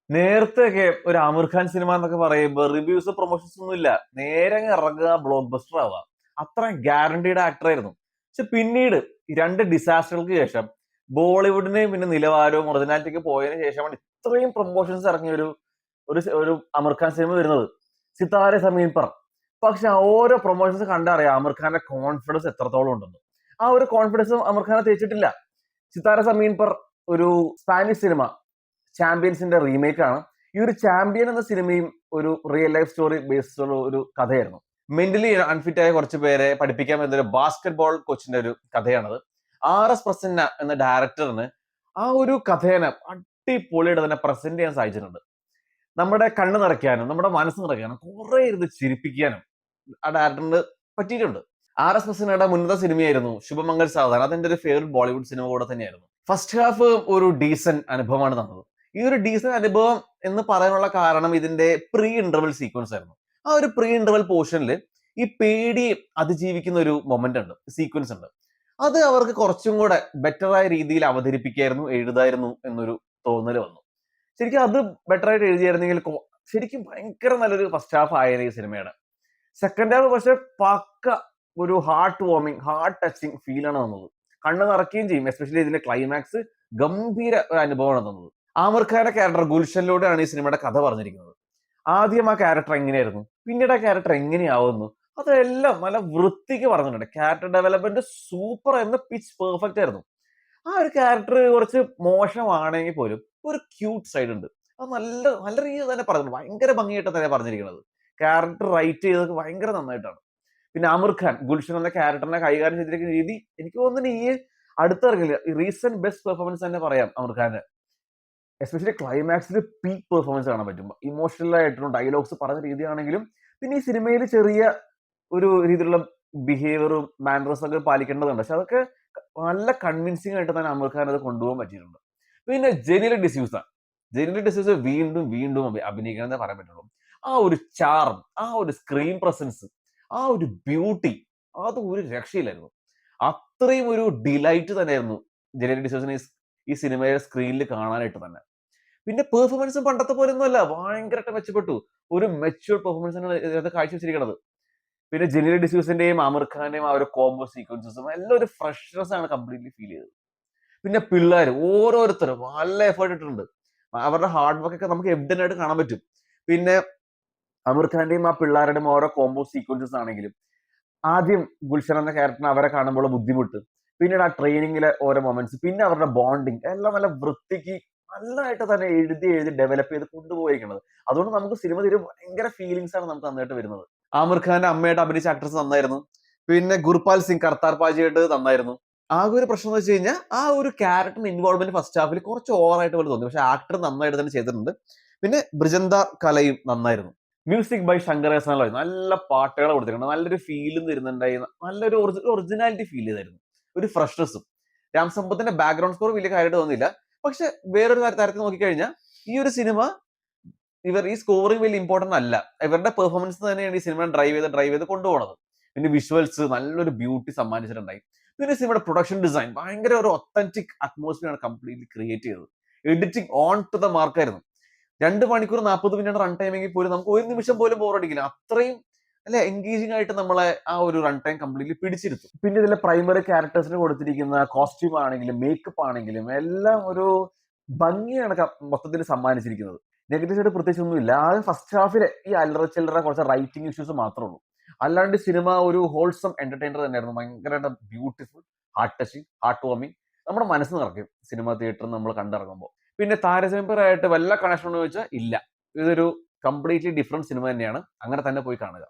നേരത്തെയൊക്കെ ഒരു ആമിർ ഖാൻ സിനിമ എന്നൊക്കെ പറയുമ്പോൾ റിവ്യൂസ് പ്രൊമോഷൻസ് ഒന്നും ഇല്ല. നേരെ അങ്ങ് ഇറങ്ങുക, ബ്ലോക്ക് ബസ്റ്റർ ആവുക. അത്ര ഗ്യാരണ്ടീഡ് ആക്ടർ ആയിരുന്നു. പക്ഷെ പിന്നീട് ഈ രണ്ട് ഡിസാസ്റ്ററുകൾക്ക് ശേഷം ബോളിവുഡിനെയും പിന്നെ നിലവാരവും ഒറിജിനാലിറ്റിക്ക് പോയതിനു ശേഷമാണ് ഇത്രയും പ്രൊമോഷൻസ് ഇറങ്ങിയ ഒരു ഒരു ഒരു ആമിർ ഖാൻ സിനിമ വരുന്നത്. സിതാരെ സമീൻ പർ. പക്ഷെ ഓരോ പ്രൊമോഷൻസ് കണ്ടറിയാം ആമിർ ഖാന്റെ കോൺഫിഡൻസ് എത്രത്തോളം ഉണ്ടെന്ന്. ആ ഒരു കോൺഫിഡൻസും ആമിർ ഖാനെ തേച്ചിട്ടില്ല. സിതാര സമീൻ പർ ഒരു സ്പാനിഷ് സിനിമ, ചാമ്പ്യൻസിന്റെ റീമേക്ക് ആണ്. ഈ ഒരു ചാമ്പ്യൻ എന്ന സിനിമയും ഒരു റിയൽ ലൈഫ് സ്റ്റോറി ബേസ്ഡ് ഉള്ള ഒരു കഥയായിരുന്നു. മെന്റലി അൺഫിറ്റ് ആയ കുറച്ച് പേരെ പഠിപ്പിക്കാൻ പറ്റുന്ന ഒരു ബാസ്കറ്റ് ബോൾ കോച്ചിന്റെ ഒരു കഥയാണത്. RS പ്രസന്ന എന്ന ഡയറക്ടറിന് ആ ഒരു കഥേനെ അടിപൊളിയായിട്ട് തന്നെ പ്രസന്റ് ചെയ്യാൻ സാധിച്ചിട്ടുണ്ട്. നമ്മുടെ കണ്ണ് നിറയ്ക്കാനും നമ്മുടെ മനസ്സ് നിറയ്ക്കാനും കുറെ ഇരുന്ന് ചിരിപ്പിക്കാനും ആ ഡയറക്ടറിന് പറ്റിയിട്ടുണ്ട്. RS പ്രസന്നയുടെ മുന്നത്തെ സിനിമയായിരുന്നു ശുഭമംഗൽ സാവധാൻ. അതെന്റെ ഒരു ഫേവറേറ്റ് ബോളിവുഡ് സിനിമ കൂടെ തന്നെയായിരുന്നു. ഫസ്റ്റ് ഹാഫ് ഒരു ഡീസന്റ് അനുഭവമാണ് തന്നത്. ഈ ഒരു ഡീസന്റ് അനുഭവം എന്ന് പറയാനുള്ള കാരണം ഇതിന്റെ പ്രീ ഇന്റർവൽ സീക്വൻസ് ആയിരുന്നു. ആ ഒരു പ്രീ ഇന്റർവൽ പോർഷനിൽ ഈ പേടി അതിജീവിക്കുന്ന ഒരു മൊമെന്റ് ഉണ്ട്, സീക്വൻസ് ഉണ്ട്. അത് അവർക്ക് കുറച്ചും കൂടെ ബെറ്റർ ആയ രീതിയിൽ അവതരിപ്പിക്കായിരുന്നു, എഴുതായിരുന്നു എന്നൊരു തോന്നൽ വന്നു. ശരിക്കും അത് ബെറ്റർ ആയിട്ട് എഴുതിയായിരുന്നെങ്കിൽ ശരിക്കും ഭയങ്കര നല്ലൊരു ഫസ്റ്റ് ഹാഫ് ആയിരുന്നു ഈ സിനിമയുടെ. സെക്കൻഡ് ഹാഫ് പക്ഷെ പക്ക ഒരു ഹാർട്ട് വാർമിങ്, ഹാർട്ട് ടച്ചിങ് ഫീലാണ് തന്നത്. കണ്ണ് നിറയ്ക്കുകയും ചെയ്യും. എസ്പെഷ്യലി ഇതിന്റെ ക്ലൈമാക്സ് ഗംഭീര ഒരു അനുഭവമാണ് തന്നത്. ആമിർ ഖാന്റെ ക്യാരക്ടർ ഗുൽഷനിലൂടെയാണ് ഈ സിനിമയുടെ കഥ പറഞ്ഞിരിക്കുന്നത്. ആദ്യം ആ ക്യാരക്ടർ എങ്ങനെയായിരുന്നു, പിന്നീട് ആ ക്യാരക്ടർ എങ്ങനെയാവുന്നു, അതെല്ലാം നല്ല വൃത്തിക്ക് പറഞ്ഞിട്ടുണ്ട്. ക്യാരക്ടർ ഡെവലപ്മെന്റ് സൂപ്പർ എന്ന് പിച്ച് പെർഫെക്റ്റ് ആയിരുന്നു. ആ ഒരു ക്യാരക്ടർ കുറച്ച് മോശമാണെങ്കിൽ പോലും ഒരു ക്യൂട്ട് സൈഡ് ഉണ്ട്. അത് നല്ല നല്ല രീതിയിൽ തന്നെ പറഞ്ഞിട്ടുണ്ട്. ഭയങ്കര ഭംഗിയായിട്ട് തന്നെ പറഞ്ഞിരിക്കുന്നത്. ക്യാരക്ടർ റൈറ്റ് ചെയ്തത് ഭയങ്കര നന്നായിട്ടാണ്. പിന്നെ ആമിർ ഖാൻ ഗുൽഷൻ എന്ന ക്യാരക്ടറിനെ കൈകാര്യം ചെയ്തിരിക്കുന്ന രീതി എനിക്ക് തോന്നുന്നു ഈ അടുത്തിറങ്ങില്ല റീസെന്റ് ബെസ്റ്റ് പെർഫോമൻസ് തന്നെ പറയാം ആമിർ ഖാന്. എസ്പെഷ്യലി ക്ലൈമാക്സിൽ പീക്ക് പെർഫോമൻസ് കാണാൻ പറ്റും. ഇമോഷണൽ ആയിട്ടുള്ള ഡയലോഗ്സ് പറഞ്ഞ രീതിയാണെങ്കിലും പിന്നെ ഈ സിനിമയിൽ ചെറിയ ഒരു രീതിയിലുള്ള ബിഹേവിയറും മാനറസും ഒക്കെ പാലിക്കേണ്ടതുണ്ട്. പക്ഷെ അതൊക്കെ നല്ല കൺവിൻസിംഗ് ആയിട്ട് തന്നെ ആമിർ ഖാൻ അത് കൊണ്ടുപോകാൻ പറ്റിയിട്ടുണ്ട്. പിന്നെ ജെനില ഡിസൂസ വീണ്ടും വീണ്ടും അഭിനയിക്കണം എന്നേ പറയാൻ പറ്റുള്ളൂ. ആ ഒരു ചാർം, ആ ഒരു സ്ക്രീൻ പ്രസൻസ്, ആ ഒരു ബ്യൂട്ടി, അത് ഒരു രക്ഷയില്ലായിരുന്നു. അത്രയും ഒരു ഡിലൈറ്റ് തന്നെയായിരുന്നു ജെനില ഡിസൂസിനെ ഈ സിനിമയുടെ സ്ക്രീനിൽ കാണാനായിട്ട് തന്നെ. പിന്നെ പെർഫോമൻസും പണ്ടത്തെ പോലെ ഒന്നുമല്ല, ഭയങ്കരമായിട്ട് മെച്ചപ്പെട്ടു. ഒരു മെച്യൂർഡ് പെർഫോമൻസ് ആണ് ഇതിനകത്ത് കാഴ്ചവെച്ചിരിക്കുന്നത്. പിന്നെ ജെനില ഡിസൂസിന്റെയും ആമിർ ഖാന്റെയും ആ ഒരു കോംബോ സീക്വൻസസും എല്ലാം ഒരു ഫ്രഷ്നെസ് ആണ് കംപ്ലീറ്റ്ലി ഫീൽ ചെയ്തത്. പിന്നെ പിള്ളേർ ഓരോരുത്തരും നല്ല എഫേർട്ട് ഇട്ടിട്ടുണ്ട്. അവരുടെ ഹാർഡ് വർക്ക് ഒക്കെ നമുക്ക് എവിഡന്റ് ആയിട്ട് കാണാൻ പറ്റും. പിന്നെ ആമിർ ഖാന്റെയും ആ പിള്ളേരുടെയും ഓരോ കോംബോ സീക്വൻസസ് ആണെങ്കിലും ആദ്യം ഗുൽഷൻ എന്ന ക്യാരക്ടറിന് അവരെ കാണുമ്പോൾ ബുദ്ധിമുട്ട്, പിന്നീട് ആ ട്രെയിനിങ്ങിലെ ഓരോ മൊമെന്റ്സ്, പിന്നെ അവരുടെ ബോണ്ടിങ് എല്ലാം നല്ല വൃത്തിക്ക് നല്ലതായിട്ട് തന്നെ എഴുതി എഴുതി ഡെവലപ്പ് ചെയ്ത് കൊണ്ടുപോയിരിക്കുന്നത്. അതുകൊണ്ട് നമുക്ക് സിനിമ തീരെ ഭയങ്കര ഫീലിങ്സ് ആണ് നമുക്ക് നന്നായിട്ട് വരുന്നത്. ആമിർ ഖാന്റെ അമ്മയായിട്ട് അഭിനയിച്ച ആക്ട്രസ് നന്നായിരുന്നു. പിന്നെ ഗുർപാൽ സിംഗ് കർത്താർ പാജിയായിട്ട് നന്നായിരുന്നു. ആകെ ഒരു പ്രശ്നം എന്ന് വെച്ച് കഴിഞ്ഞാൽ ആ ഒരു ക്യാരക്ടറിന് ഇൻവോൾവ്മെന്റ് ഫസ്റ്റ് ഹാഫിൽ കുറച്ച് ഓവറായിട്ട് പോലെ തോന്നി. പക്ഷെ ആക്ടർ നന്നായിട്ട് തന്നെ ചെയ്തിട്ടുണ്ട്. പിന്നെ ബ്രിജന്ത കലയും നന്നായിരുന്നു. Music by Shankar എഹ്സാനോയ്. നല്ല പാട്ടുകൾ കൊടുത്തിട്ടുണ്ട്. നല്ലൊരു ഫീലും തരുന്നുണ്ടായി. നല്ലൊരു ഒറിജിനാലിറ്റി ഫീൽ ചെയ്തായിരുന്നു. ഒരു ഫ്രഷ്നസും. രാം സമ്പത്തിന്റെ ബാക്ക്ഗ്രൗണ്ട് സ്കോർ വലിയ കാര്യമായിട്ട് തോന്നിയില്ല. പക്ഷെ വേറൊരു തരത്തിൽ നോക്കിക്കഴിഞ്ഞാൽ ഈ ഒരു സിനിമ ഈ സ്കോറിംഗ് വലിയ ഇമ്പോർട്ടന്റ് അല്ല. ഇവരുടെ പെർഫോമൻസ് തന്നെയാണ് ഈ സിനിമ ഡ്രൈവ് ചെയ്ത് കൊണ്ടുപോകുന്നത്. പിന്നെ വിഷ്വൽസ് നല്ലൊരു ബ്യൂട്ടി സമ്മാനിച്ചിട്ടുണ്ടായി. പിന്നെ സിനിമയുടെ പ്രൊഡക്ഷൻ ഡിസൈൻ ഭയങ്കര ഒരു ഒത്തന്റിക് അറ്റ്മോസ്ഫിയർ ആണ് കംപ്ലീറ്റ്ലി ക്രിയേറ്റ് ചെയ്തത്. എഡിറ്റിംഗ് ഓൺ ടു ദ മാർക്കായിരുന്നു. 2 മണിക്കൂർ 40 മിനിറ്റ് റൺ ടൈം എങ്കിൽ പോലും നമുക്ക് ഒരു നിമിഷം പോലും ബോറടിക്കില്ല. അത്രയും അല്ലെ എൻഗേജിംഗ് ആയിട്ട് നമ്മളെ ആ ഒരു റൺ ടൈം കംപ്ലീറ്റ്ലി പിടിച്ചിരുത്തും. പിന്നെ ഇതിലെ പ്രൈമറി ക്യാരക്ടേഴ്സിന് കൊടുത്തിരിക്കുന്ന കോസ്റ്റ്യൂം ആണെങ്കിലും മേക്കപ്പ് ആണെങ്കിലും എല്ലാം ഒരു ഭംഗിയാണ് മൊത്തത്തിൽ സമ്മാനിച്ചിരിക്കുന്നത്. നെഗറ്റീവ് സൈഡ് പ്രത്യേകിച്ച് ഒന്നുമില്ല. ആ ഫസ്റ്റ് ഹാഫിലെ ഈ അല്ലറ ചില്ലറ കുറച്ച് റൈറ്റിംഗ് ഇഷ്യൂസ് മാത്രമേ ഉള്ളൂ. അല്ലാണ്ട് സിനിമ ഒരു ഹോൾസം എന്റർടൈനർ തന്നെയായിരുന്നു. ഭയങ്കരമായിട്ട് beautiful, heart touching, heart warming. നമ്മുടെ മനസ്സ് നിറയ്ക്കും സിനിമ തിയേറ്ററിൽ നമ്മൾ കണ്ടിറങ്ങുമ്പോൾ. പിന്നെ താരതമ്യപരമായിട്ട് വല്ല കണക്ഷൻ ഉണ്ടോ എന്ന് ചോദിച്ചാൽ ഇല്ല. ഇതൊരു കംപ്ലീറ്റ്ലി ഡിഫറെന്റ് സിനിമ തന്നെയാണ്. അങ്ങനെ തന്നെ പോയി കാണുക.